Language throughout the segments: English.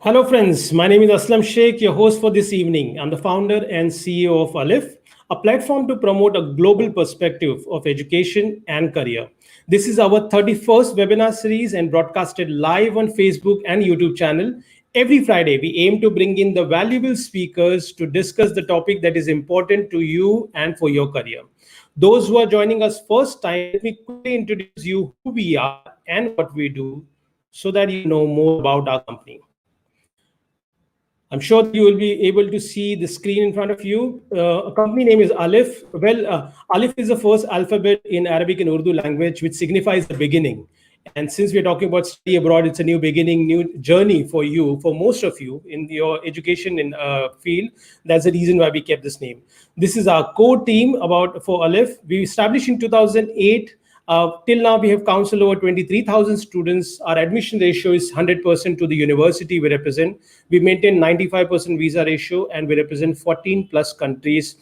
Hello, friends. My name is Aslam Shaikh, your host for this evening. I'm the founder and CEO of Alif, a platform to promote a global perspective of education and career. This is our 31st webinar series and broadcasted live on Facebook and YouTube channel. Every Friday, we aim to bring in the valuable speakers to discuss the topic that is important to you and for your career. Those who are joining us first time, let me quickly introduce you who we are and what we do so that you know more about our company. I'm sure that you will be able to see the screen in front of you. A company name is Alif. Alif is the first alphabet in Arabic and Urdu language, which signifies the beginning. And since we're talking about study abroad, it's a new beginning, new journey for you, for most of you in your education field. That's the reason why we kept this name. This is our core team for Alif. We established in 2008. Till now, we have counseled over 23,000 students. Our admission ratio is 100% to the university we represent. We maintain 95% visa ratio, and we represent 14 plus countries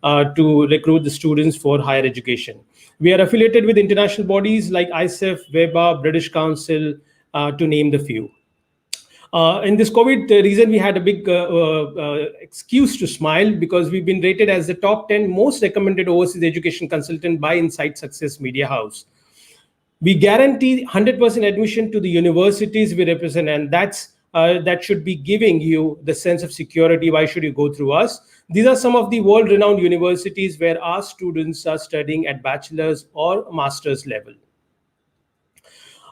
to recruit the students for higher education. We are affiliated with international bodies like ISEF, WEBA, British Council, to name the few. In this COVID reason, we had a big excuse to smile because we've been rated as the top 10 most recommended overseas education consultant by Insight Success Media House. We guarantee 100% admission to the universities we represent, and that should be giving you the sense of security. Why should you go through us? These are some of the world-renowned universities where our students are studying at bachelor's or master's level.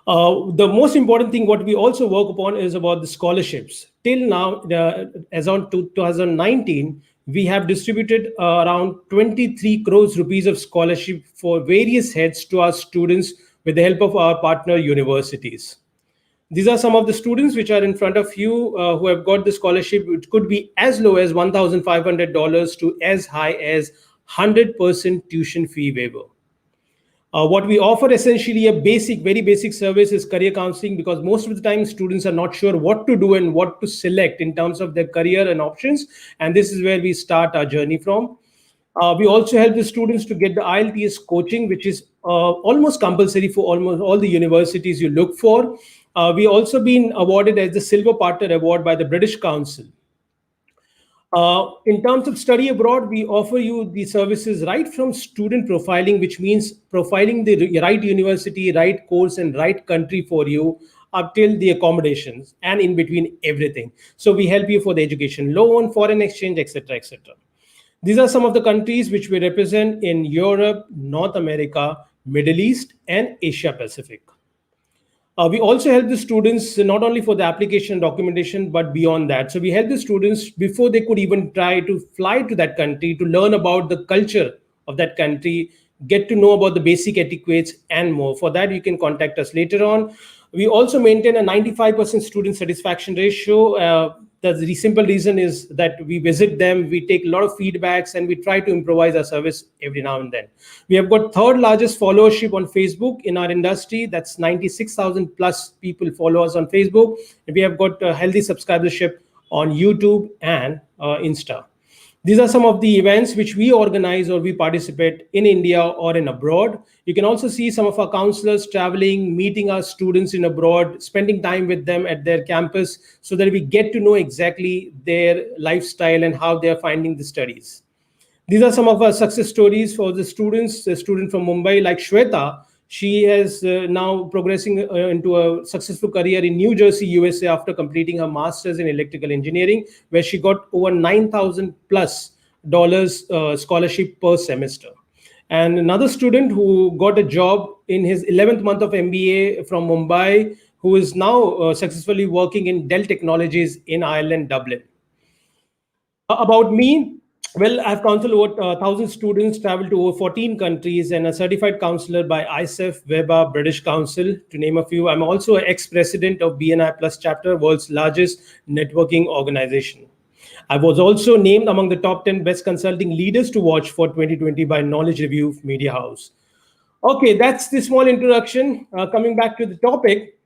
The most important thing what we also work upon is about the scholarships. Till now, as on 2019, we have distributed around 23 crores rupees of scholarship for various heads to our students with the help of our partner universities. These are some of the students which are in front of you who have got the scholarship. It could be as low as $1,500 to as high as 100% tuition fee waiver. What we offer essentially very basic service is career counseling, because most of the time students are not sure what to do and what to select in terms of their career and options. And this is where we start our journey from. We also help the students to get the IELTS coaching, which is almost compulsory for almost all the universities you look for. We also been awarded as the Silver Partner Award by the British Council. In terms of study abroad, we offer you the services right from student profiling, which means profiling the right university, right course, and right country for you, up till the accommodations and in between everything. So we help you for the education loan, foreign exchange, etc., etc. These are some of the countries which we represent in Europe, North America, Middle East, and Asia Pacific. We also help the students not only for the application documentation, but beyond that. So we help the students before they could even try to fly to that country to learn about the culture of that country, get to know about the basic etiquettes and more. For that, you can contact us later on. We also maintain a 95% student satisfaction ratio. The simple reason is that we visit them, we take a lot of feedbacks, and we try to improvise our service every now and then. We have got third largest followership on Facebook in our industry. That's 96,000 plus people follow us on Facebook. And we have got a healthy subscribership on YouTube and Insta. These are some of the events which we organize or we participate in India or in abroad. You can also see some of our counselors traveling, meeting our students in abroad, spending time with them at their campus so that we get to know exactly their lifestyle and how they're finding the studies. These are some of our success stories for the students. A student from Mumbai like Shweta, she is now progressing into a successful career in New Jersey, USA after completing her master's in electrical engineering, where she got over $9,000 plus scholarship per semester. And another student who got a job in his 11th month of MBA from Mumbai, who is now successfully working in Dell Technologies in Ireland, Dublin. About me, well, I've counseled over 1,000 students, traveled to over 14 countries, and a certified counselor by ISEF, WEBA, British Council, to name a few. I'm also an ex-president of BNI Plus chapter, world's largest networking organization. I was also named among the top 10 best consulting leaders to watch for 2020 by Knowledge Review Media House. Okay, that's the small introduction. Coming back to the topic,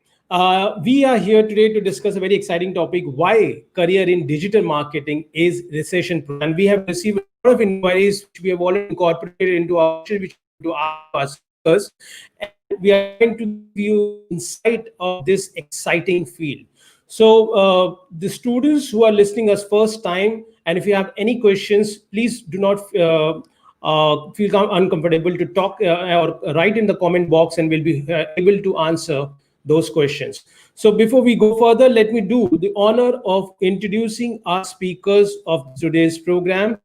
we are here today to discuss a very exciting topic: why career in digital marketing is recession proof. And we have received a lot of inquiries which we have already incorporated into our speakers, and we are going to give you insight of this exciting field. So the students who are listening us first time, and if you have any questions, please do not feel uncomfortable to talk or write in the comment box, and we'll be able to answer those questions. So before we go further, let me do the honor of introducing our speakers of today's program.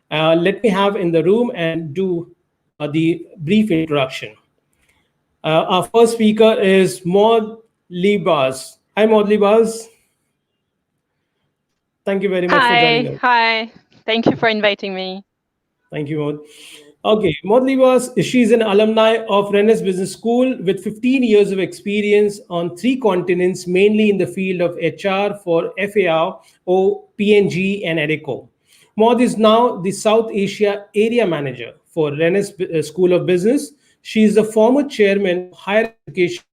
Let me have in the room and do the brief introduction. Our first speaker is Maud Libas. Hi, Maud Libas. Thank you very much for joining us. Hi. Thank you for inviting me. Thank you, Maud. Okay, Maud Libas, she's an alumni of Rennes Business School with 15 years of experience on 3 continents, mainly in the field of HR for FAR, PNG, and EDECO. Maud is now the South Asia Area Manager for Rennes School of Business. She is the former chairman of Higher Education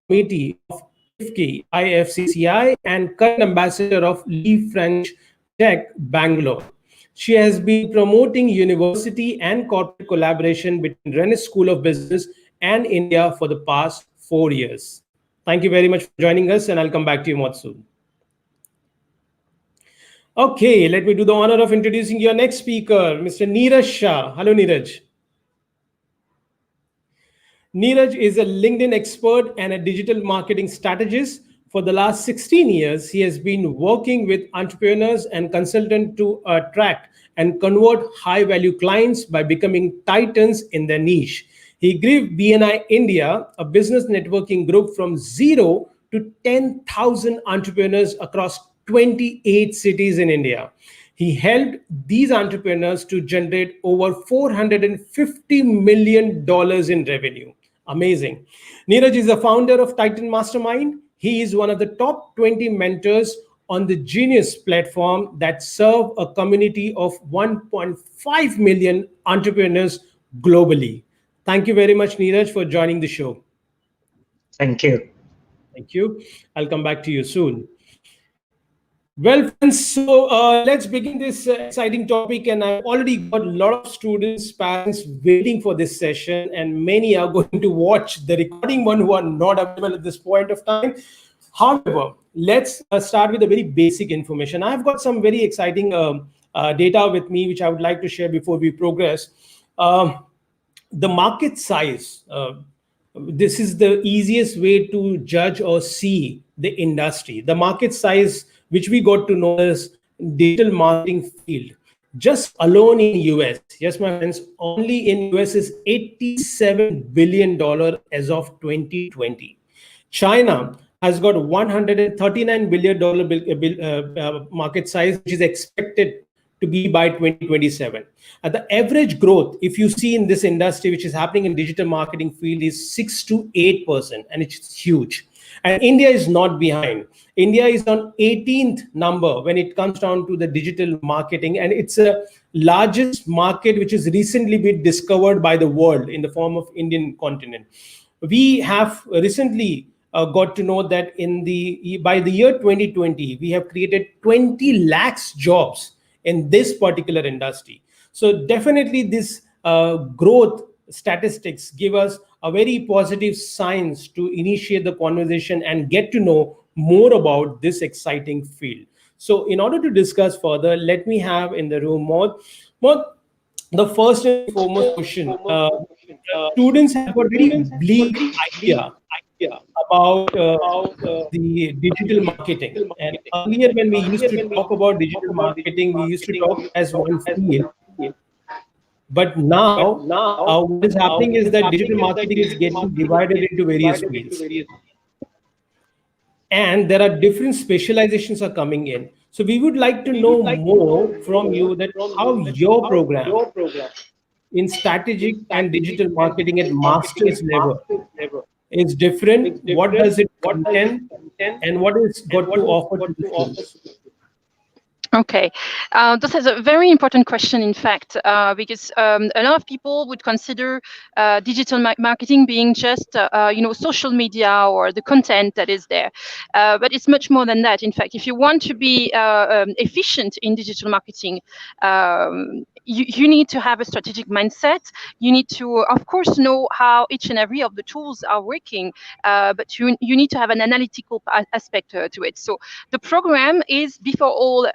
Committee of IFCCI, and current ambassador of Lee French Tech, Bangalore. She has been promoting university and corporate collaboration between Rennes School of Business and India for the past 4 years. Thank you very much for joining us, and I'll come back to you, Matsud. Okay, let me do the honor of introducing your next speaker, Mr. Neeraj Shah. Hello, Neeraj. Neeraj is a LinkedIn expert and a digital marketing strategist. For the last 16 years, he has been working with entrepreneurs and consultants to attract and convert high-value clients by becoming titans in their niche. He grew BNI India, a business networking group, from zero to 10,000 entrepreneurs across 28 cities in India. He helped these entrepreneurs to generate over $450 million in revenue. Amazing. Neeraj is the founder of Titan Mastermind. He is one of the top 20 mentors on the Genius platform that serve a community of 1.5 million entrepreneurs globally. Thank you very much, Neeraj, for joining the show. Thank you. Thank you. I'll come back to you soon. Well, friends, so let's begin this exciting topic. And I've already got a lot of students, parents waiting for this session, and many are going to watch the recording one who are not available at this point of time. However, let's start with a very basic information. I've got some very exciting data with me, which I would like to share before we progress. The market size. This is the easiest way to judge or see the industry. The market size, which we got to know as digital marketing field, just alone in US, yes, my friends, only in US is $87 billion as of 2020. China has got $139 billion market size, which is expected to be by 2027. The average growth, if you see in this industry, which is happening in digital marketing field, is 6 to 8%, and it's huge. And India is not behind. India is on 18th number when it comes down to the digital marketing, and it's a largest market which has recently been discovered by the world in the form of Indian continent. We have recently got to know that by the year 2020, we have created 20 lakhs jobs in this particular industry. So definitely this growth statistics give us a very positive signs to initiate the conversation and get to know more about this exciting field. So in order to discuss further, let me have in the room Maud, the first and foremost question. Students have a very bleak idea about the digital marketing. And earlier, when we used to talk about digital marketing, we used to talk as one field. But now, what is happening is that digital marketing is getting divided into various fields. And there are different specializations are coming in. So we would like to know more from you that how your program in strategic and digital marketing at master's level is different. What does it contain, and what is got to offer to the students? Okay, this is a very important question, in fact, because a lot of people would consider digital marketing being just, social media or the content that is there. But it's much more than that. In fact, if you want to be efficient in digital marketing, you need to have a strategic mindset. You need to, of course, know how each and every of the tools are working, but you need to have an analytical aspect to it. So the program is, before all,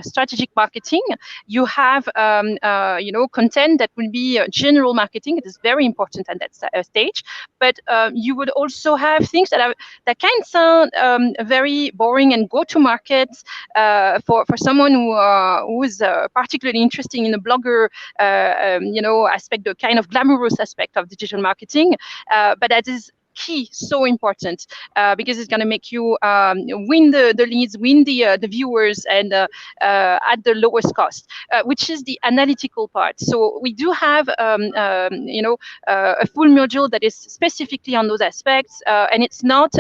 strategic marketing. You have content that will be general marketing. It is very important at that stage, but you would also have things that can sound very boring and go to market for someone who is particularly interested in the blogger aspect, the kind of glamorous aspect of digital marketing, but that is key, so important, because it's going to make you win the leads, win the viewers, and at the lowest cost, which is the analytical part. So we do have a full module that is specifically on those aspects, and it's not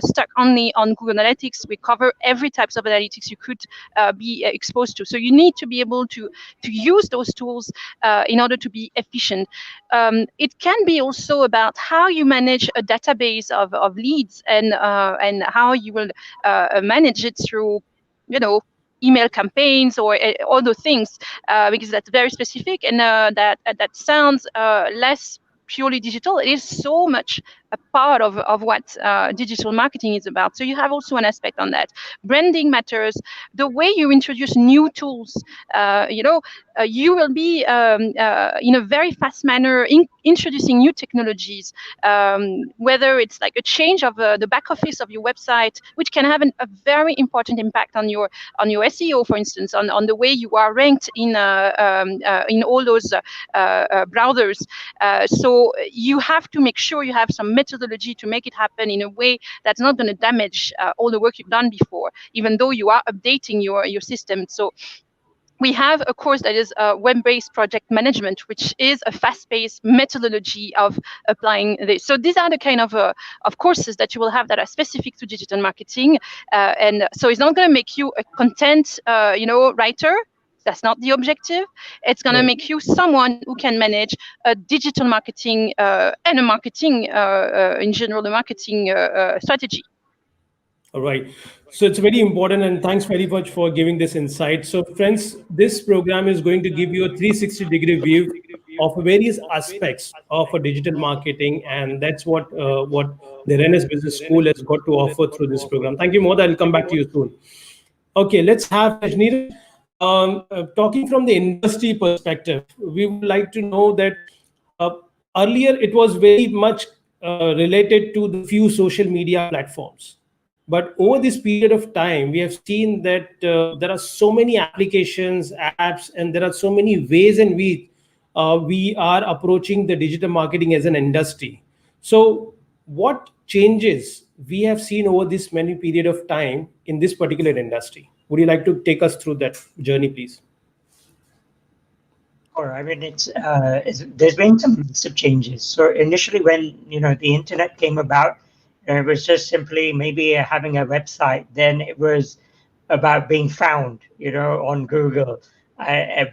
stuck only on Google Analytics. We cover every types of analytics you could be exposed to. So you need to be able to use those tools in order to be efficient. It can be also about how you manage a database of leads, and how you will manage it through, email campaigns or other things, because that's very specific, and that sounds less purely digital. It is so much a part of what digital marketing is about. So you have also an aspect on that. Branding matters. The way you introduce new tools, you will be in a very fast manner introducing new technologies, whether it's like a change of the back office of your website, which can have a very important impact on your SEO, for instance, on the way you are ranked in all those browsers. So you have to make sure you have some methodology to make it happen in a way that's not going to damage all the work you've done before, even though you are updating your system. So we have a course that is web-based project management, which is a fast-paced methodology of applying this. So these are the kind of courses that you will have that are specific to digital marketing. And so it's not going to make you a content, writer. That's not the objective. It's going to make you someone who can manage a digital marketing and a marketing, in general, the marketing strategy. All right. So it's very important, and thanks very much for giving this insight. So, friends, this program is going to give you a 360-degree view of various aspects of a digital marketing, and that's what the Rennes Business School has got to offer through this program. Thank you, Mohd. I'll come back to you soon. Okay, let's have Neeraj. Talking from the industry perspective, we would like to know that uh, earlier it was very much related to the few social media platforms. But over this period of time, we have seen that there are so many applications, apps, and there are so many ways in which we are approaching the digital marketing as an industry. So, what changes we have seen over this many period of time in this particular industry? Would you like to take us through that journey, please? Or I mean, there's been some massive changes. So initially, when the internet came about, it was just simply maybe having a website. Then it was about being found, on Google.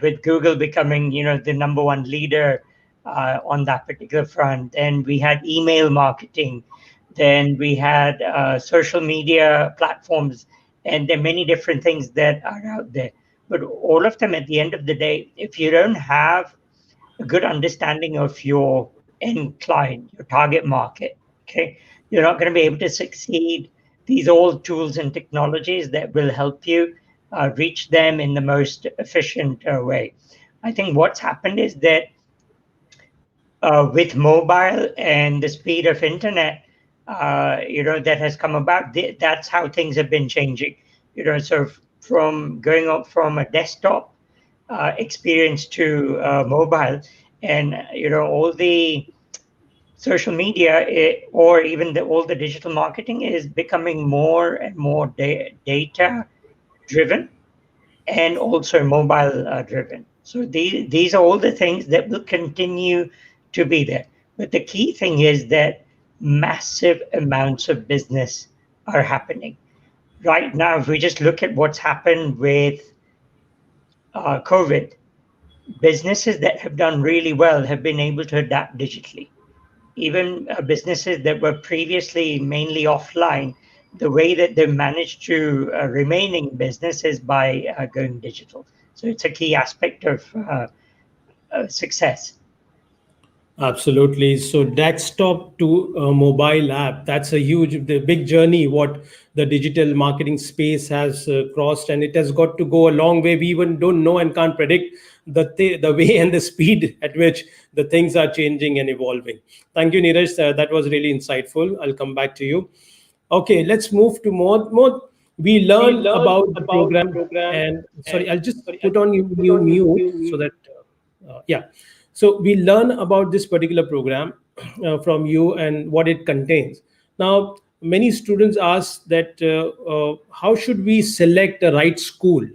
With Google becoming, the number one leader on that particular front. Then we had email marketing. Then we had social media platforms, and there are many different things that are out there. But all of them, at the end of the day, if you don't have a good understanding of your end client, your target market, okay, you're not going to be able to succeed. These are all tools and technologies that will help you reach them in the most efficient way. I think what's happened is that with mobile and the speed of internet, that has come about, that's how things have been changing. So from going up from a desktop experience to mobile, and all the social media, or even all the digital marketing is becoming more and more data driven, and also mobile driven. So these are all the things that will continue to be there. But the key thing is that massive amounts of business are happening right now. If we just look at what's happened with COVID, businesses that have done really well have been able to adapt digitally. Even businesses that were previously mainly offline, the way that they've managed to remain in business is by going digital. So it's a key aspect of success. Absolutely. So desktop to mobile app, that's a the big journey what the digital marketing space has crossed, and it has got to go a long way. We even don't know and can't predict the way and the speed at which the things are changing and evolving. Thank you, Neeraj. That was really insightful. I'll come back to you. Okay, let's move to more. We learn about the program, and sorry, I'll just put on you mute so that yeah. So we learn about this particular program from you and what it contains. Now, many students ask that how should we select the right school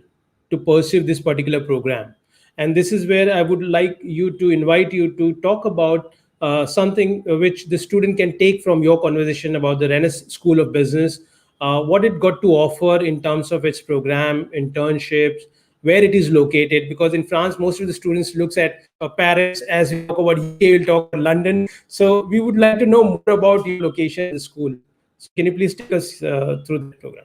to pursue this particular program? And this is where I would like you to invite you to talk about something which the student can take from your conversation about the Rennes School of Business, what it got to offer in terms of its program, internships, where it is located. Because in France, most of the students looks at Paris. As we talk about UK, we'll talk about London. So we would like to know more about your location in the school. So can you please take us through the program?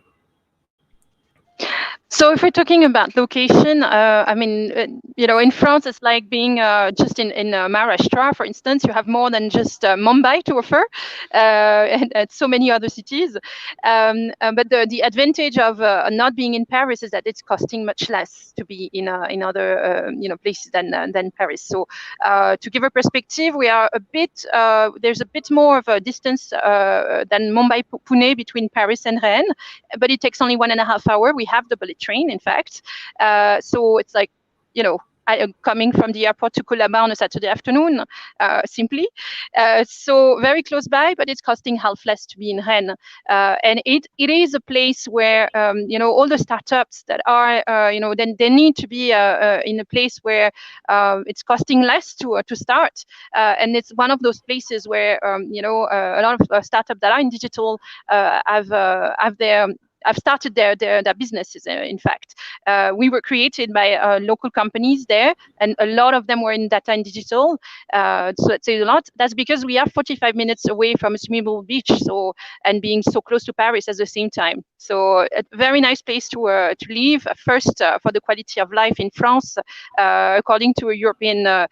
So if we're talking about location, I mean, in France, it's like being just in Maharashtra, for instance. You have more than just Mumbai to offer, and so many other cities. But the advantage of not being in Paris is that it's costing much less to be in other places than Paris. So to give a perspective, we are there's a bit more of a distance than Mumbai Pune between Paris and Rennes, but it takes only 1.5 hours. We have the bullet train, in fact. So it's like, I am coming from the airport to Colaba on a Saturday afternoon, simply. So very close by, but it's costing half less to be in Rennes. And it is a place where, all the startups that are, then they need to be in a place where it's costing less to start. And it's one of those places where, a lot of startups that are in digital have started their businesses. In fact, we were created by local companies there, and a lot of them were in data and digital. So that says a lot. That's because we are 45 minutes away from a swimmable beach, and being so close to Paris at the same time. So a very nice place to live. First, for the quality of life in France, according to a European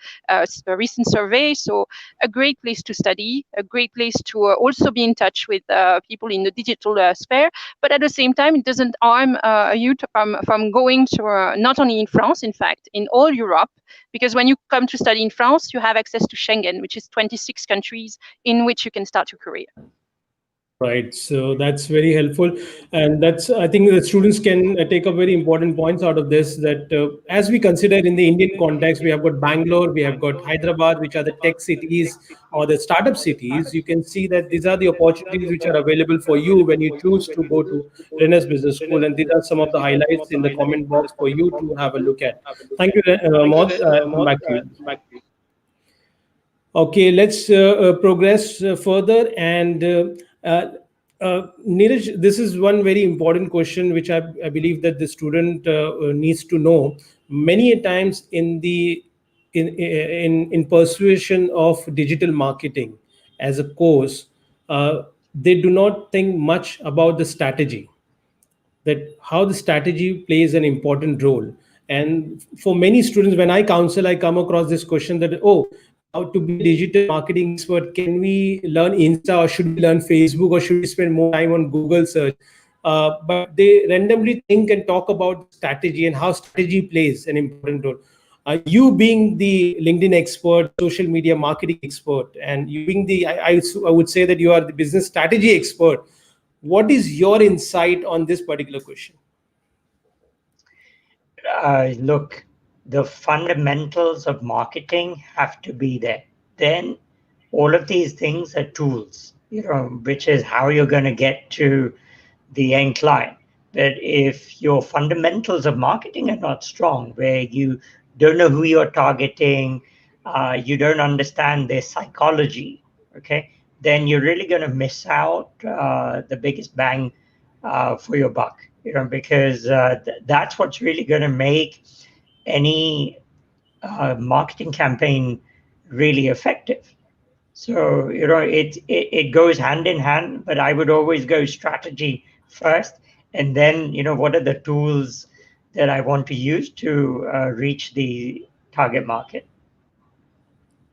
recent survey. So a great place to study, a great place to also be in touch with people in the digital sphere. But at the same time, it doesn't harm a youth from going to not only in France, in fact, in all Europe, because when you come to study in France, you have access to Schengen, which is 26 countries in which you can start your career. Right. So that's very helpful. And I think the students can take up very important points out of this, that as we consider in the Indian context, we have got Bangalore, we have got Hyderabad, which are the tech cities or the startup cities. You can see that these are the opportunities which are available for you when you choose to go to Rennes Business School. And these are some of the highlights in the comment box for you to have a look at. Thank you, Maud. I'll come back to you. Okay, let's progress further. And Neeraj, this is one very important question which I believe that the student needs to know. Many times in persuasion of digital marketing as a course, they do not think much about the strategy, that how the strategy plays an important role. And for many students, when I counsel, I come across this question that, oh, now to be a digital marketing expert, can we learn Insta, or should we learn Facebook, or should we spend more time on Google search? But they randomly think and talk about strategy and how strategy plays an important role. You being the LinkedIn expert, social media marketing expert, and you being I would say that you are the business strategy expert. What is your insight on this particular question? Look, the fundamentals of marketing have to be there. Then all of these things are tools, which is how you're going to get to the end client. But if your fundamentals of marketing are not strong, where you don't know who you're targeting, you don't understand their psychology, okay, then you're really going to miss out the biggest bang for your buck, because that's what's really going to make any marketing campaign really effective. So, it goes hand in hand, but I would always go strategy first, and then, what are the tools that I want to use to reach the target market.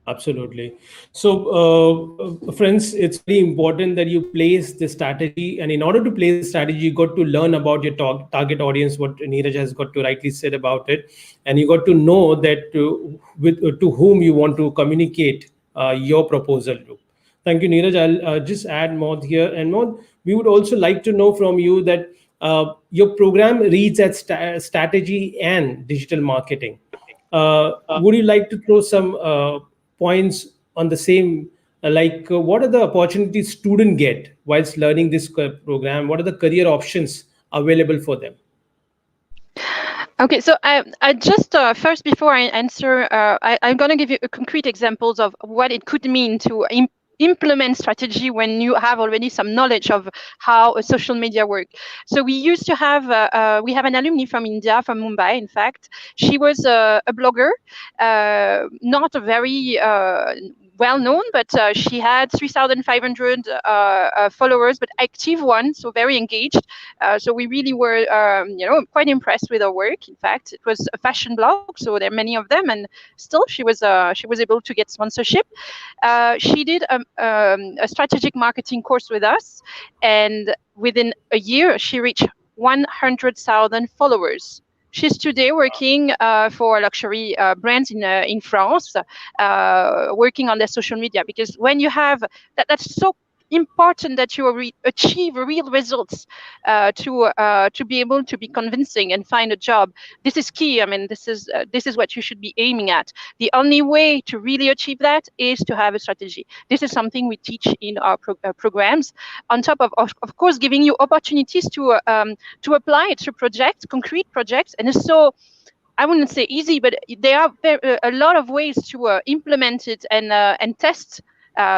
Absolutely. So, friends, it's very important that you place the strategy. And in order to place the strategy, you got to learn about your target audience, what Neeraj has got to rightly said about it. And you got to know that to whom you want to communicate your proposal to. Thank you, Neeraj. I'll just add more here. And more, we would also like to know from you that your program reads at strategy and digital marketing. Would you like to throw some points on the same, what are the opportunities students get whilst learning this program? What are the career options available for them? Okay, so I just first before I answer, I'm going to give you concrete examples of what it could mean to implement strategy when you have already some knowledge of how a social media work. So we used to have we have an alumni from India, from Mumbai. In fact, she was a blogger, not a very well known, but she had 3,500 followers, but active ones, so very engaged. So we really were, quite impressed with her work. In fact, it was a fashion blog, so there are many of them, and still she was able to get sponsorship. She did a strategic marketing course with us, and within a year, she reached 100,000 followers. She's today working for luxury brands in France, working on their social media, because when you have that's so important that you achieve real results to be able to be convincing and find a job. This is key. I mean, this is what you should be aiming at. The only way to really achieve that is to have a strategy. This is something we teach in our programs, on top of course giving you opportunities to apply it to concrete projects. And it's so, I wouldn't say easy, but there are a lot of ways to implement it and test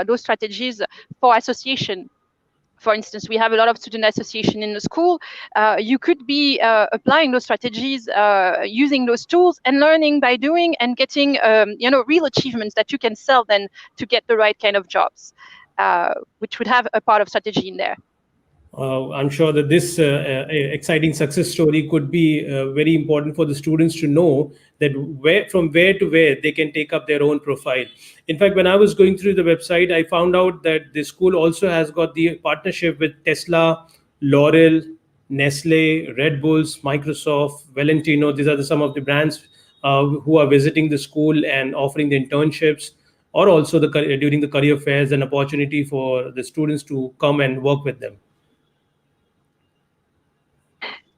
those strategies for association. For instance, we have a lot of student association in the school. You could be applying those strategies, using those tools, and learning by doing, and getting real achievements that you can sell then to get the right kind of jobs, which would have a part of strategy in there. I'm sure that this exciting success story could be very important for the students to know that from where to where they can take up their own profile. In fact, when I was going through the website, I found out that the school also has got the partnership with Tesla, L'Oreal, Nestle, Red Bulls, Microsoft, Valentino. These are some of the brands who are visiting the school and offering the internships, or also during the career fairs, an opportunity for the students to come and work with them.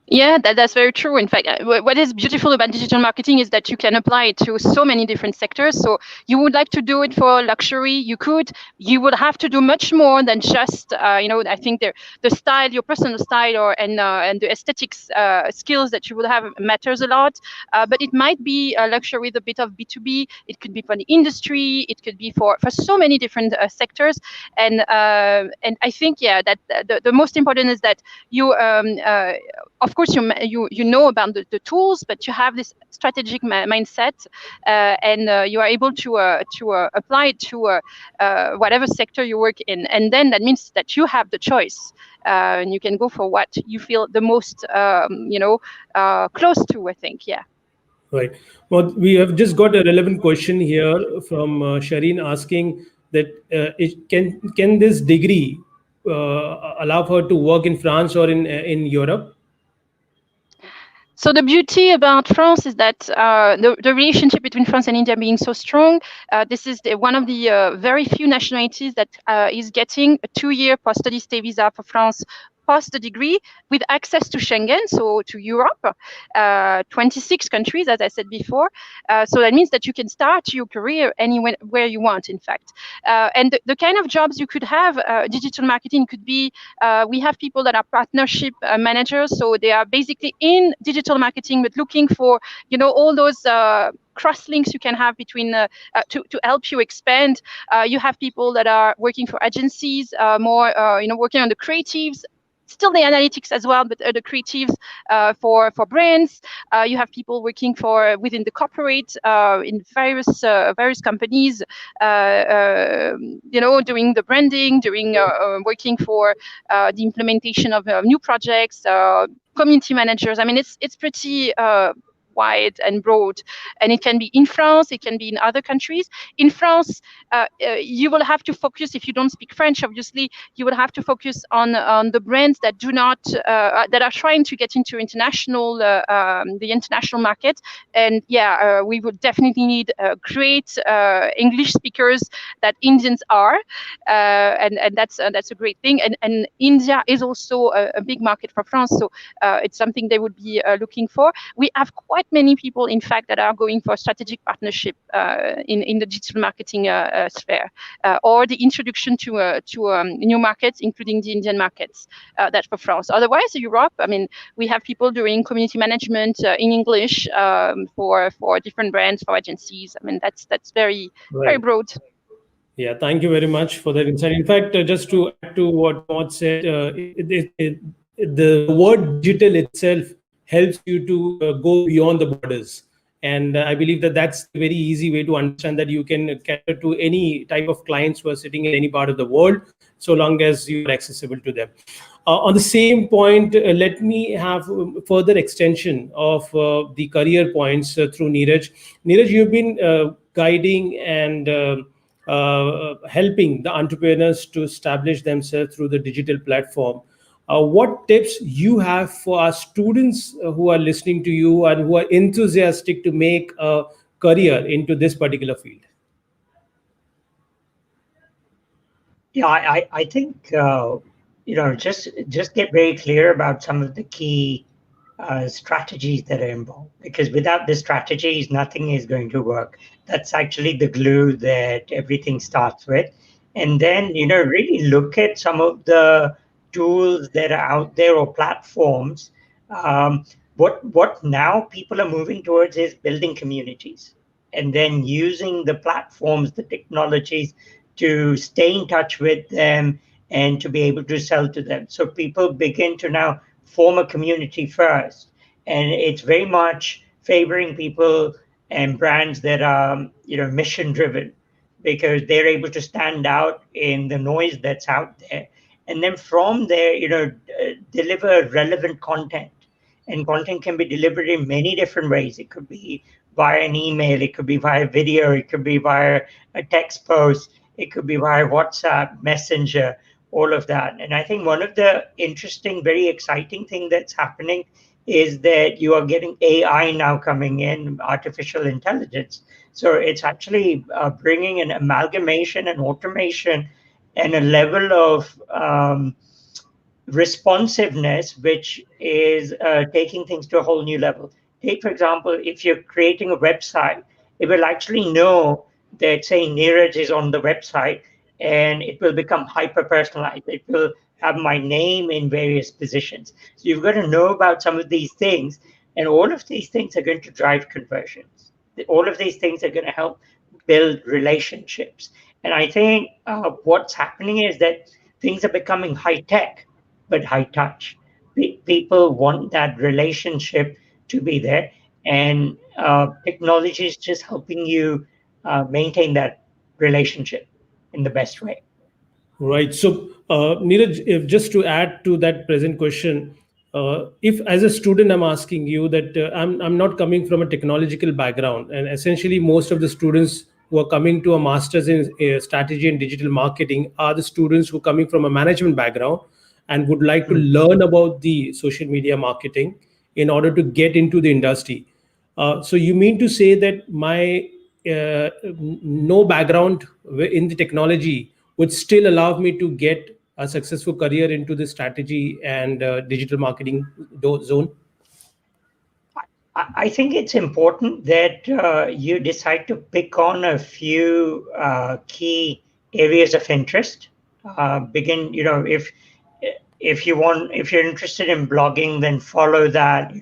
Yeah, that's very true. In fact, what is beautiful about digital marketing is that you can apply it to so many different sectors. So you would like to do it for luxury, you could. You would have to do much more than just, I think the style, your personal style, and the aesthetics skills that you would have matters a lot. But it might be a luxury with a bit of B2B. It could be for the industry. It could be for so many different sectors. And I think, that the most important is that you, of course, you know about the tools, but you have this strategic mindset, and you are able to apply it to whatever sector you work in, and then that means that you have the choice, and you can go for what you feel the most, close to. I think, yeah. Right. Well, we have just got a relevant question here from Shireen asking that can this degree allow her to work in France or in Europe? So the beauty about France is that the relationship between France and India being so strong, this is one of the very few nationalities that is getting a 2-year post-study stay visa for France post the degree, with access to Schengen, so to Europe, 26 countries, as I said before. So that means that you can start your career anywhere where you want, in fact. And the kind of jobs you could have, digital marketing could be, we have people that are partnership managers, so they are basically in digital marketing, but looking for, all those cross links you can have between to help you expand. You have people that are working for agencies, more working on the creatives, still the analytics as well, but the creatives for brands. You have people working for within the corporate in various companies, doing the branding, doing working for the implementation of new projects, community managers. I mean, it's pretty wide and broad, and it can be in France, it can be in other countries. In France, you will have to focus, if you don't speak French, obviously, you will have to focus on the brands that do not that are trying to get into international the international market. And we would definitely need great English speakers that Indians are, and that's a great thing. And India is also a big market for France, so it's something they would be looking for. We have quite many people, in fact, that are going for strategic partnership in the digital marketing sphere, or the introduction to new markets, including the Indian markets. That's for France. Otherwise, Europe, I mean, we have people doing community management in English for different brands, for agencies. I mean, that's very very broad. Yeah, thank you very much for that insight. In fact, just to add to what Maud said, the word digital itself helps you to go beyond the borders. And I believe that that's a very easy way to understand that you can cater to any type of clients who are sitting in any part of the world, so long as you are accessible to them. On the same point, let me have further extension of the career points through Neeraj. Neeraj, you've been guiding and helping the entrepreneurs to establish themselves through the digital platform. What tips you have for our students who are listening to you and who are enthusiastic to make a career into this particular field? Yeah, I think just get very clear about some of the key strategies that are involved, because without the strategies, nothing is going to work. That's actually the glue that everything starts with. And then, really look at some of the tools that are out there or platforms. What now people are moving towards is building communities and then using the platforms, the technologies to stay in touch with them and to be able to sell to them. So people begin to now form a community first. And it's very much favoring people and brands that are, mission driven, because they're able to stand out in the noise that's out there. And then from there, deliver relevant content. And content can be delivered in many different ways. It could be via an email, it could be via video, it could be via a text post, it could be via WhatsApp, Messenger, all of that. And I think one of the interesting, very exciting thing that's happening is that you are getting AI now coming in, artificial intelligence. So it's actually bringing an amalgamation and automation and a level of responsiveness, which is taking things to a whole new level. Take, for example, if you're creating a website, it will actually know that, say, Neeraj is on the website, and it will become hyper personalized. It will have my name in various positions. So you've got to know about some of these things, and all of these things are going to drive conversions. All of these things are going to help build relationships. And I think what's happening is that things are becoming high tech, but high touch. People want that relationship to be there, and technology is just helping you maintain that relationship in the best way. Right. So, Neeraj, if just to add to that present question, if as a student I'm asking you that I'm not coming from a technological background, and essentially most of the students who are coming to a master's in strategy and digital marketing are the students who are coming from a management background and would like to learn about the social media marketing in order to get into the industry. So you mean to say that my no background in the technology would still allow me to get a successful career into the strategy and digital marketing zone? I think it's important that you decide to pick on a few key areas of interest. Begin, if you're interested in blogging, then follow that.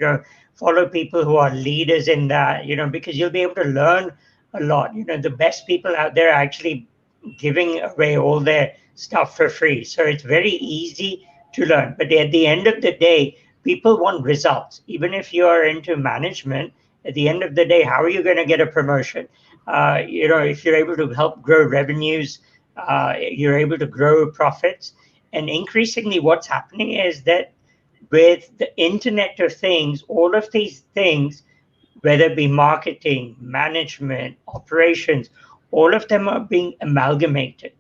Follow people who are leaders in that. Because you'll be able to learn a lot. The best people out there are actually giving away all their stuff for free. So it's very easy to learn. But at the end of the day, people want results. Even if you're into management, at the end of the day, how are you going to get a promotion? If you're able to help grow revenues, you're able to grow profits. And increasingly, what's happening is that with the Internet of Things, all of these things, whether it be marketing, management, operations, all of them are being amalgamated.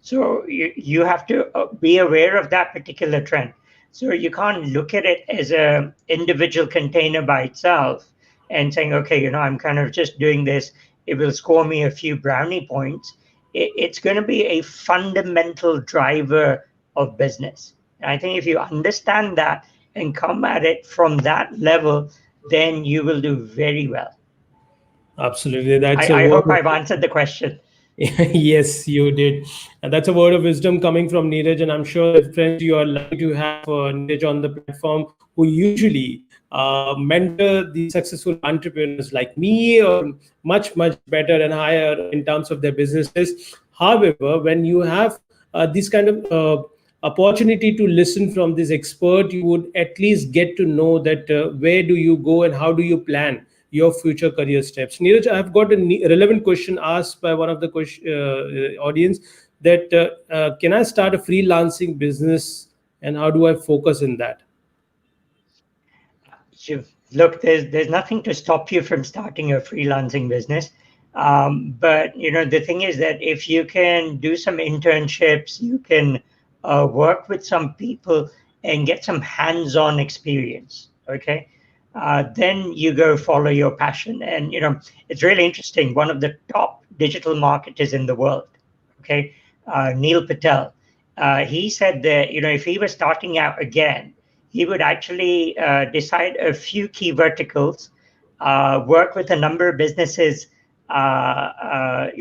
So you have to be aware of that particular trend. So you can't look at it as a individual container by itself and saying, okay, I'm kind of just doing this. It will score me a few brownie points. It's going to be a fundamental driver of business. And I think if you understand that and come at it from that level, then you will do very well. Absolutely, that's a I word. hope I've answered the question. Yes, you did. And that's a word of wisdom coming from Neeraj. And I'm sure that friends, you are lucky to have Neeraj on the platform, who usually mentor the successful entrepreneurs like me, or much, much better and higher in terms of their businesses. However, when you have this kind of opportunity to listen from this expert, you would at least get to know that where do you go and how do you plan your future career steps. Neeraj, I have got a relevant question asked by one of the audience, that can I start a freelancing business and how do I focus in that? Look, there's nothing to stop you from starting a freelancing business. But the thing is that if you can do some internships, you can work with some people and get some hands-on experience. Okay, then you go follow your passion. And it's really interesting. One of the top digital marketers in the world, okay, Neil Patel, he said that if he was starting out again, he would actually decide a few key verticals, work with a number of businesses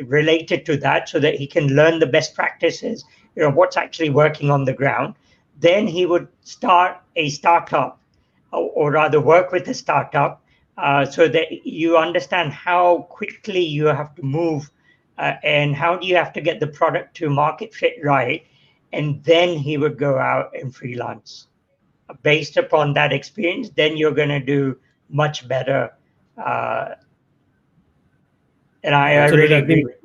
related to that, so that he can learn the best practices, what's actually working on the ground. Then he would start a startup, or rather work with a startup, so that you understand how quickly you have to move, and how do you have to get the product to market fit right. And then he would go out and freelance based upon that experience. Then you're going to do much better. Uh, and I Absolutely, really I agree think, with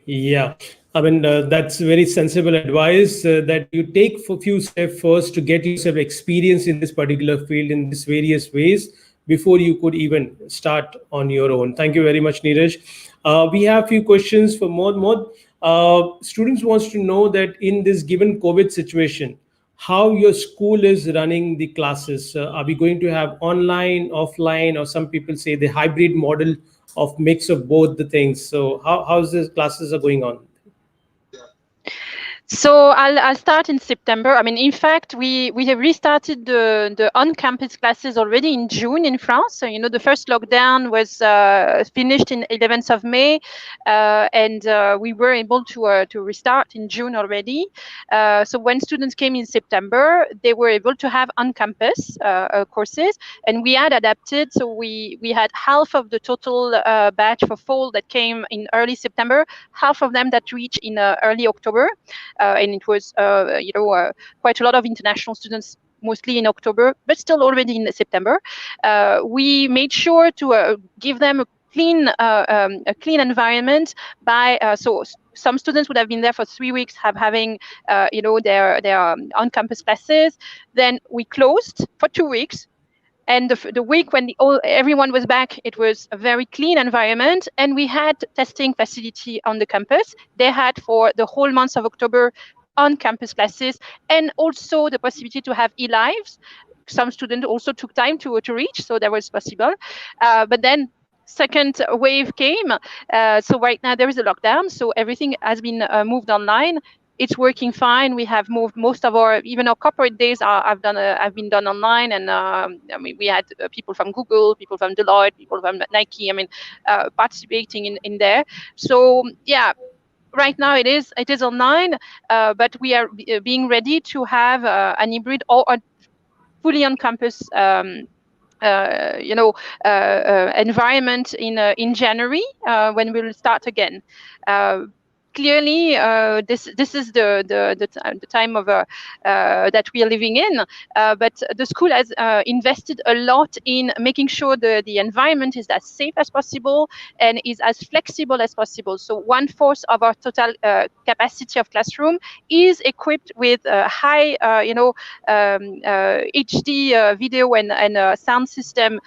yeah, I mean, that's very sensible advice, that you take a few steps first to get yourself experience in this particular field in these various ways before you could even start on your own. Thank you very much, Neeraj. We have few questions for more. Students wants to know that in this given COVID situation, how your school is running the classes. Are we going to have online, offline, or some people say the hybrid model of mix of both the things? So how's the classes are going on? So I'll start in September. I mean, in fact, we have restarted the on-campus classes already in June in France. So, the first lockdown was finished in 11th of May, and we were able to restart in June already. So when students came in September, they were able to have on-campus courses, and we had adapted. So we had half of the total batch for fall that came in early September, half of them that reached in early October. And it was, quite a lot of international students, mostly in October, but still already in September. We made sure to give them a clean environment by so some students would have been there for 3 weeks, having their on-campus classes. Then we closed for 2 weeks. And the week when everyone was back, it was a very clean environment, and we had testing facility on the campus. They had for the whole month of October on-campus classes, and also the possibility to have e-lives. Some students also took time to reach, so that was possible. But then second wave came. So right now there is a lockdown, so everything has been moved online. It's working fine. We have moved most of even our corporate days have been done online, and I mean, we had people from Google, people from Deloitte, people from Nike. I mean, participating in there. So yeah, right now it is online, but we are being ready to have an hybrid or a fully on campus. Environment in January when we'll start again. clearly, this is the time of that we are living in. But the school has invested a lot in making sure the environment is as safe as possible and is as flexible as possible. So 1/4 of our total capacity of classroom is equipped with high, HD video and sound system,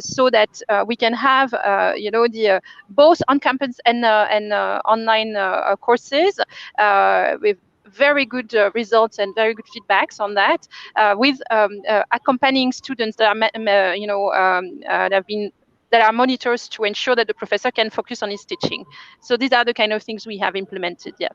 so that we can have, the both on campus and online courses with very good results and very good feedbacks on that, with accompanying students that that are monitors to ensure that the professor can focus on his teaching. So these are the kind of things we have implemented. Yeah.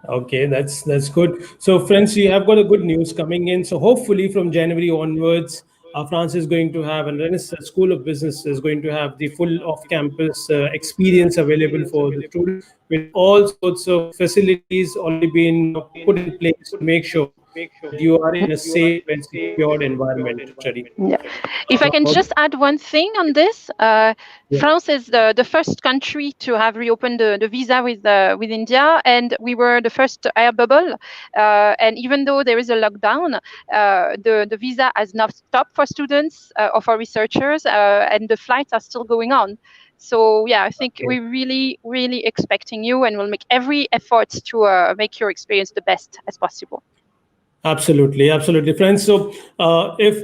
Okay, that's good. So, friends, you have got a good news coming in. So, hopefully, from January onwards, France is going to have, and Renaissance School of Business is going to have the full off-campus experience available for the students, with all sorts of facilities already being put in place to make sure that you are in a safe and secured environment to study. Yeah. If I can Uh, just add one thing on this, yeah. France is the first country to have reopened the visa with India, and we were the first air bubble. And even though there is a lockdown, the visa has not stopped for students or for researchers, and the flights are still going on. So yeah, I think Okay. we're really, really expecting you, and we'll make every effort to make your experience the best as possible. Absolutely, absolutely, friends. So, if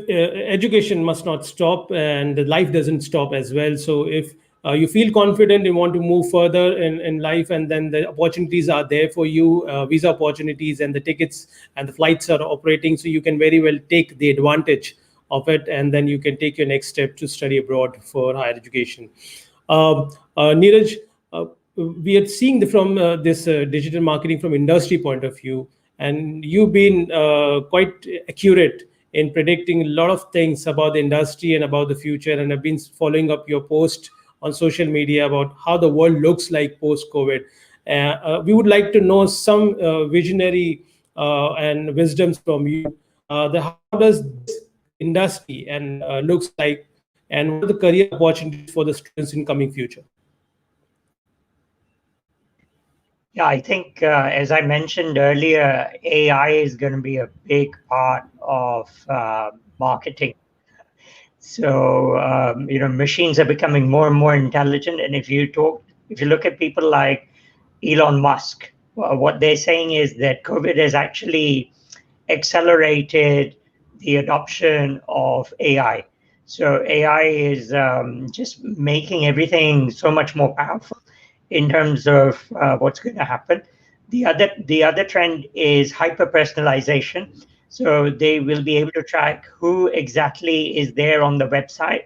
education must not stop, and life doesn't stop as well. So, if you feel confident, you want to move further in life, and then the opportunities are there for you, visa opportunities, and the tickets and the flights are operating. So, you can very well take the advantage of it, and then you can take your next step to study abroad for higher education. Neeraj, uh, we are seeing from this digital marketing from industry point of view, and you've been quite accurate in predicting a lot of things about the industry and about the future, and I've been following up your post on social media about how the world looks like post COVID. We would like to know some visionary and wisdoms from you. How does this industry and looks like, and what are the career opportunities for the students in coming future? Yeah, I think, as I mentioned earlier, AI is going to be a big part of marketing. So, machines are becoming more and more intelligent. And if you look at people like Elon Musk, what they're saying is that COVID has actually accelerated the adoption of AI. So AI is just making everything so much more powerful in terms of what's going to happen. The other trend is hyper personalization. So they will be able to track who exactly is there on the website,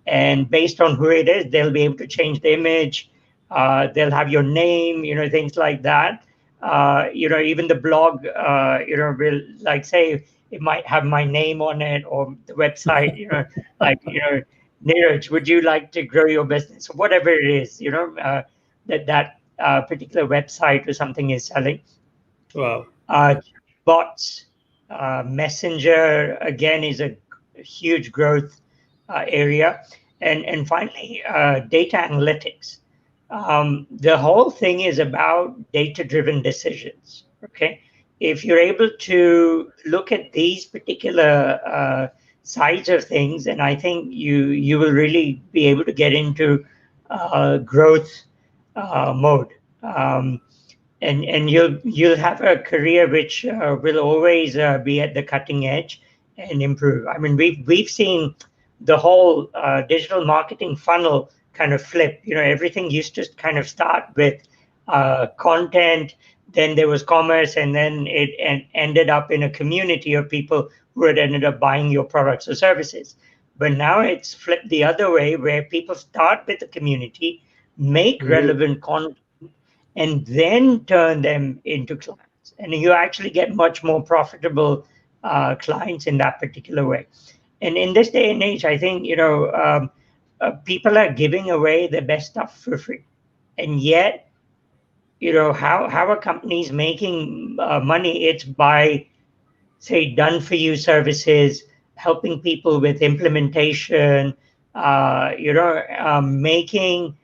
and based on who it is, they'll be able to change the image. They'll have your name, things like that. Even the blog, will, like, say it might have my name on it, or the website, like, Neeraj, would you like to grow your business, or whatever it is, that particular website or something is selling. Wow. Bots, Messenger, again, is a huge growth area. And finally, data analytics. The whole thing is about data-driven decisions, okay? If you're able to look at these particular sides of things, and I think you will really be able to get into growth mode. And you'll have a career which will always be at the cutting edge and improve. I mean, we've seen the whole digital marketing funnel kind of flip. Everything used to kind of start with content, then there was commerce, and then it ended up in a community of people who had ended up buying your products or services. But now it's flipped the other way, where people start with the community, make Mhm. relevant content, and then turn them into clients. And you actually get much more profitable clients in that particular way. And in this day and age, I think, people are giving away the best stuff for free. And yet, how are companies making money? It's by, say, done for you services, helping people with implementation, making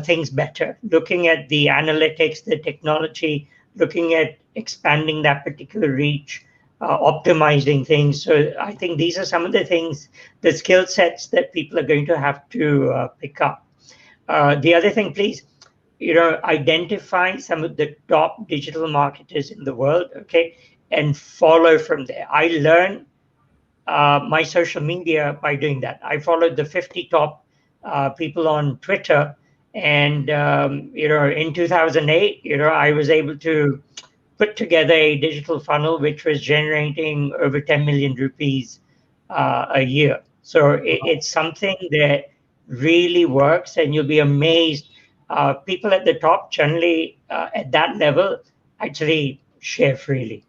things better, looking at the analytics, the technology, looking at expanding that particular reach, optimizing things. So I think these are some of the things, the skill sets that people are going to have to pick up. The other thing, please, identify some of the top digital marketers in the world, okay, and follow from there. I learned my social media by doing that. I followed the 50 top people on Twitter, and in 2008, I was able to put together a digital funnel which was generating over 10 million rupees a year. So it's something that really works, and you'll be amazed. People at the top, generally at that level, actually share freely.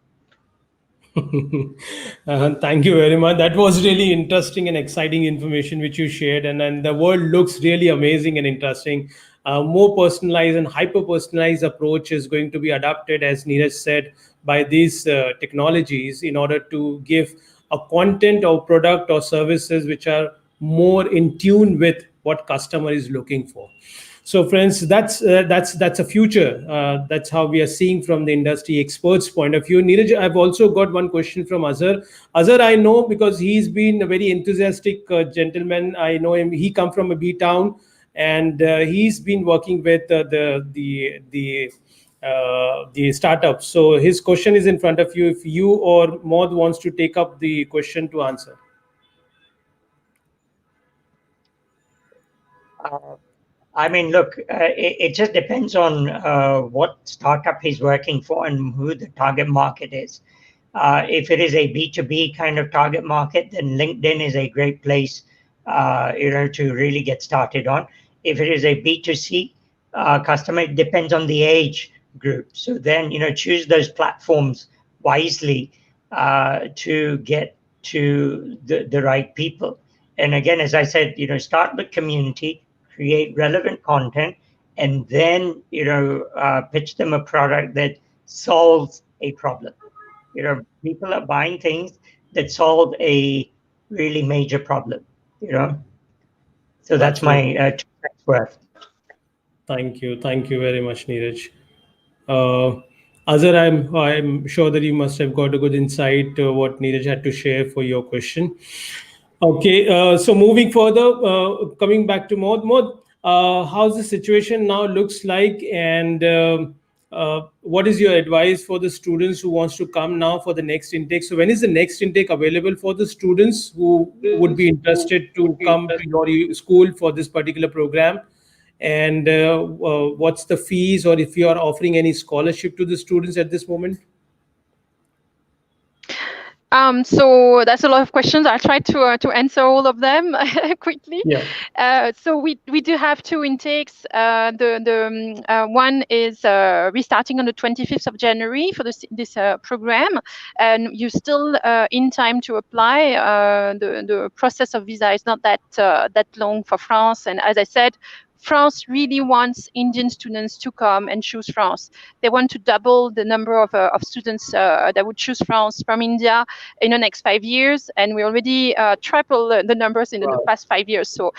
Thank you very much. That was really interesting and exciting information which you shared, and the world looks really amazing and interesting. More personalized and hyper personalized approach is going to be adopted, as Neeraj said, by these technologies in order to give a content or product or services which are more in tune with what customer is looking for. So, friends, that's a future. That's how we are seeing from the industry experts' point of view. Neeraj, I've also got one question from Azhar. Azhar, I know because he's been a very enthusiastic gentleman. I know him. He come from a B town, and he's been working with the startups. So his question is in front of you. If you or Maud wants to take up the question to answer. I mean, look, it just depends on what startup he's working for and who the target market is. If it is a B2B kind of target market, then LinkedIn is a great place, to really get started on. If it is a B2C customer, it depends on the age group. So then, choose those platforms wisely to get to the right people. And again, as I said, start with community, create relevant content, and then pitch them a product that solves a problem. People are buying things that solve a really major problem. So that's my Absolutely. 2 cents worth. Thank you very much, Neeraj. Uh, Azhar, I'm sure that you must have got a good insight what Neeraj had to share for your question. Okay, so moving further, coming back to Maud. Maud, how's the situation now looks like, and what is your advice for the students who wants to come now for the next intake? So when is the next intake available for the students who would be interested to come to your school for this particular program? And what's the fees, or if you are offering any scholarship to the students at this moment? So that's a lot of questions. I'll try to answer all of them quickly. Yeah. So we do have 2 intakes. The one is restarting on the 25th of January for this program, and you're still in time to apply. The process of visa is not that long for France, and as I said, France really wants Indian students to come and choose France. They want to double the number of students that would choose France from India in the next 5 years, and we already triple the numbers in the past 5 years. So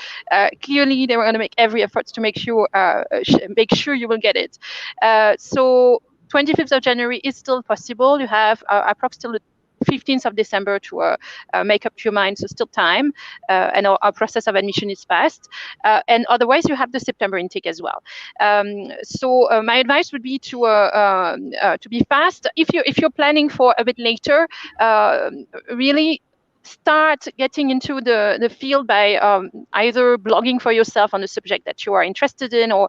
clearly, they were going to make every effort to make sure you will get it. So 25th of January is still possible. You have approximately 15th of December to make up your mind, so still time, and our process of admission is fast. And otherwise, you have the September intake as well. So my advice would be to be fast. If you're planning for a bit later, really start getting into the field by either blogging for yourself on the subject that you are interested in, or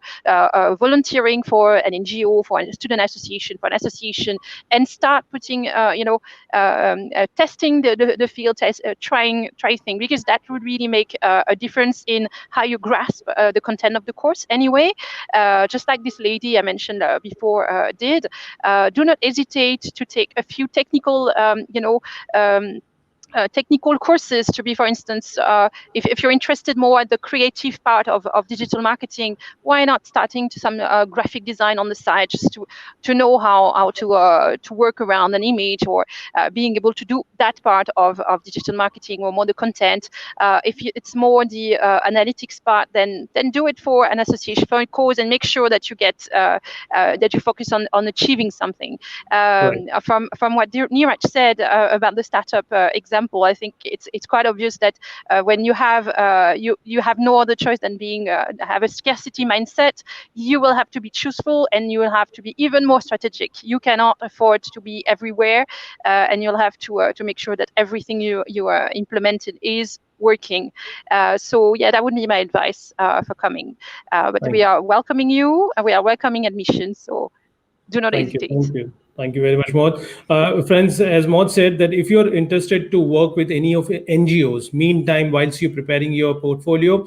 volunteering for an NGO, for a student association, for an association, and start putting, testing the field, trying things, because that would really make a difference in how you grasp the content of the course anyway. Just like this lady I mentioned before did, do not hesitate to take a few technical, technical courses to be, for instance, if you're interested more at the creative part of digital marketing, why not starting to some graphic design on the side, just to know how to work around an image, or being able to do that part of digital marketing, or more the content. If it's more the analytics part, then do it for an association, for a cause, and make sure that you get that you focus on achieving something. Right. From what Niraj said about the startup example, I think it's quite obvious that when you have you have no other choice than being have a scarcity mindset, you will have to be chooseful, and you will have to be even more strategic. You cannot afford to be everywhere, and you'll have to make sure that everything you are implemented is working. So yeah, that would be my advice for coming. But we are welcoming you. We are welcoming admissions. So do not Thank you. hesitate. Thank you. Thank you very much, Maud. Friends, as Maud said, that if you're interested to work with any of NGOs, meantime, whilst you're preparing your portfolio,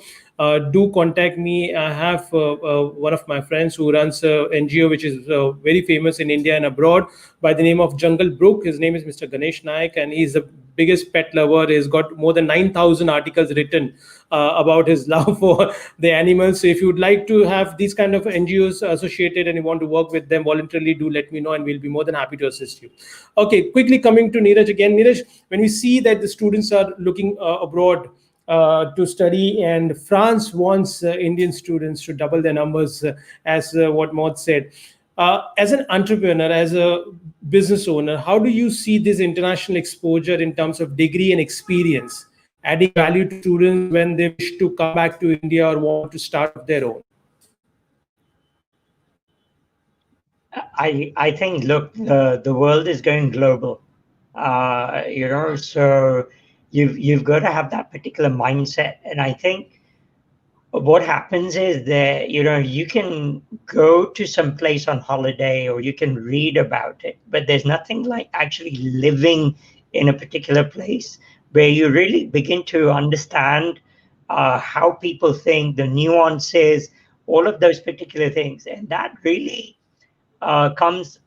do contact me. I have one of my friends who runs a NGO which is very famous in India and abroad by the name of Jungle Brook. His name is Mr. Ganesh Naik, and he's the biggest pet lover. He's got more than 9,000 articles written about his love for the animals. So if you would like to have these kind of NGOs associated and you want to work with them voluntarily, do let me know, and we'll be more than happy to assist you. Okay, quickly coming to Neeraj again. Neeraj, when we see that the students are looking abroad to study, and France wants Indian students to double their numbers, as what Maud said. As an entrepreneur, as a business owner, how do you see this international exposure in terms of degree and experience adding value to students when they wish to come back to India or want to start of their own? I think, look, the world is going global, so you've got to have that particular mindset. And I think what happens is that, you can go to some place on holiday, or you can read about it, but there's nothing like actually living in a particular place where you really begin to understand how people think, the nuances, all of those particular things. And that really comes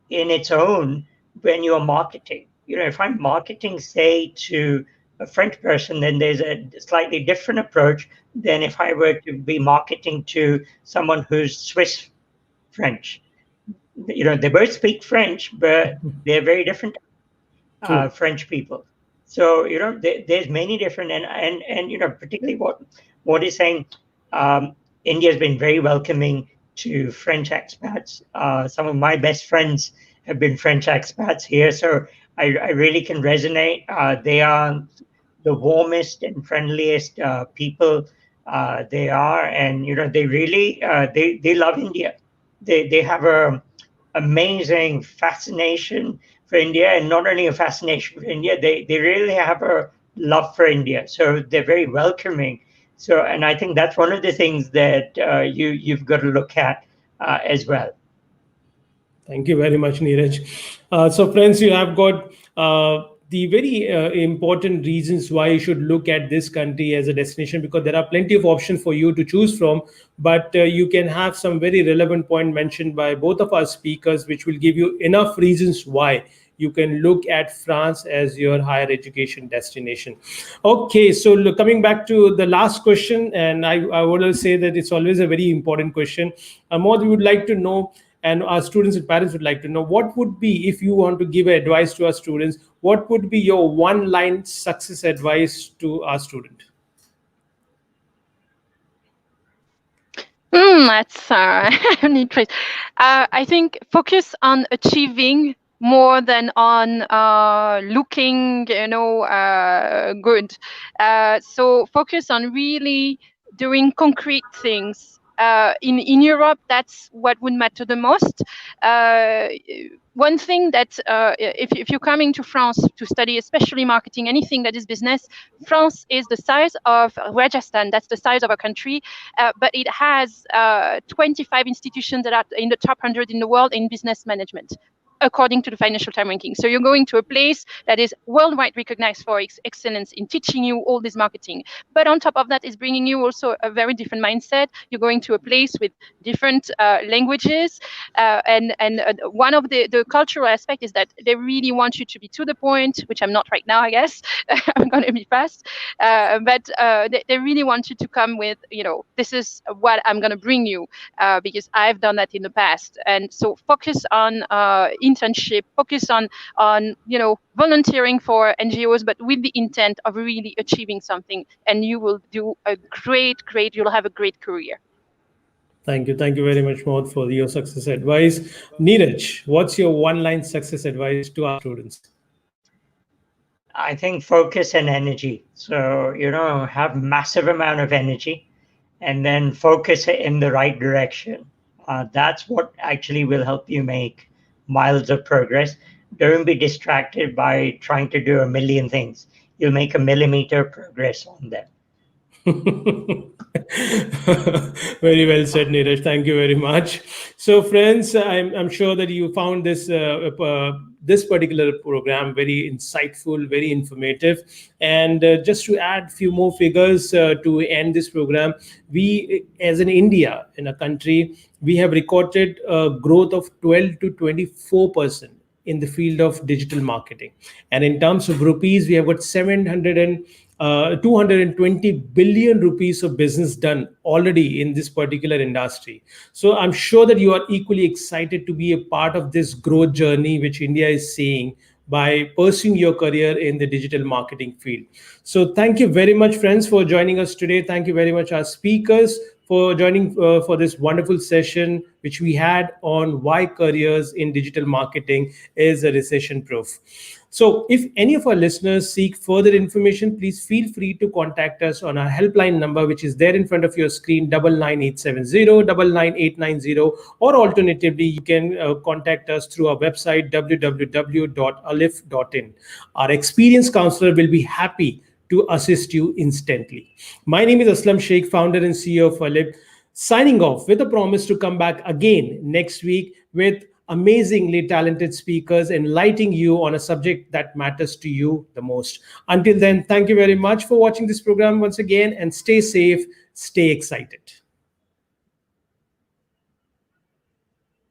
in its own when you're marketing. If I'm marketing, say, to a French person, then there's a slightly different approach than if I were to be marketing to someone who's Swiss French. They both speak French, but they're very different French people. So there's many different, and particularly what is saying, India has been very welcoming to French expats. Some of my best friends have been French expats here, so I really can resonate. They are the warmest and friendliest people they are, and they really they love India. They have a amazing fascination for India, and not only a fascination for India, they really have a love for India. So they're very welcoming. So, and I think that's one of the things that you've got to look at as well. Thank you very much, Neeraj. So, friends, you have got the very important reasons why you should look at this country as a destination, because there are plenty of options for you to choose from. But you can have some very relevant point mentioned by both of our speakers, which will give you enough reasons why you can look at France as your higher education destination. Okay, so look, coming back to the last question, and I would say that it's always a very important question. Maud, we would like to know, and our students and parents would like to know, what would be, if you want to give advice to our students, what would be your one-line success advice to our student? That's interesting. I think focus on achieving more than on looking, good. So focus on really doing concrete things. In Europe, that's what would matter the most. One thing that if you're coming to France to study, especially marketing, anything that is business, France is the size of Rajasthan. That's the size of a country, but it has 25 institutions that are in the top 100 in the world in business management. according to the Financial Times ranking. So you're going to a place that is worldwide recognized for excellence in teaching you all this marketing. But on top of that, is bringing you also a very different mindset. You're going to a place with different languages, and one of the cultural aspect is that they really want you to be to the point, which I'm not right now, I guess. I'm going to be fast, but they really want you to come with, this is what I'm going to bring you, because I've done that in the past. And so focus on internship, focus on volunteering for NGOs, but with the intent of really achieving something, and you will do a great, you'll have a great career. Thank you. Thank you very much, Maud, for your success advice. Neeraj, what's your one-line success advice to our students? I think focus and energy. So, have massive amount of energy and then focus it in the right direction. That's what actually will help you make miles of progress. Don't be distracted by trying to do a million things. You'll make a millimeter progress on them. Very well said, Neeraj. Thank you very much. So, friends, I'm sure that you found this particular program very insightful, very informative. And just to add few more figures to end this program, we, as in India, in a country, we have recorded a growth of 12 to 24% in the field of digital marketing. And in terms of rupees, we have got 220 billion rupees of business done already in this particular industry. So I'm sure that you are equally excited to be a part of this growth journey which India is seeing by pursuing your career in the digital marketing field. So thank you very much, friends, for joining us today. Thank you very much, our speakers, for joining for this wonderful session which we had on why careers in digital marketing is a recession proof. So if any of our listeners seek further information, please feel free to contact us on our helpline number, which is there in front of your screen, 99870 99890, or alternatively, you can contact us through our website, www.alif.in. Our experienced counselor will be happy to assist you instantly. My name is Asslam, Shaikh, founder and CEO of Alif, signing off with a promise to come back again next week with amazingly talented speakers enlightening you on a subject that matters to you the most. Until then, thank you very much for watching this program once again, and stay safe, stay excited.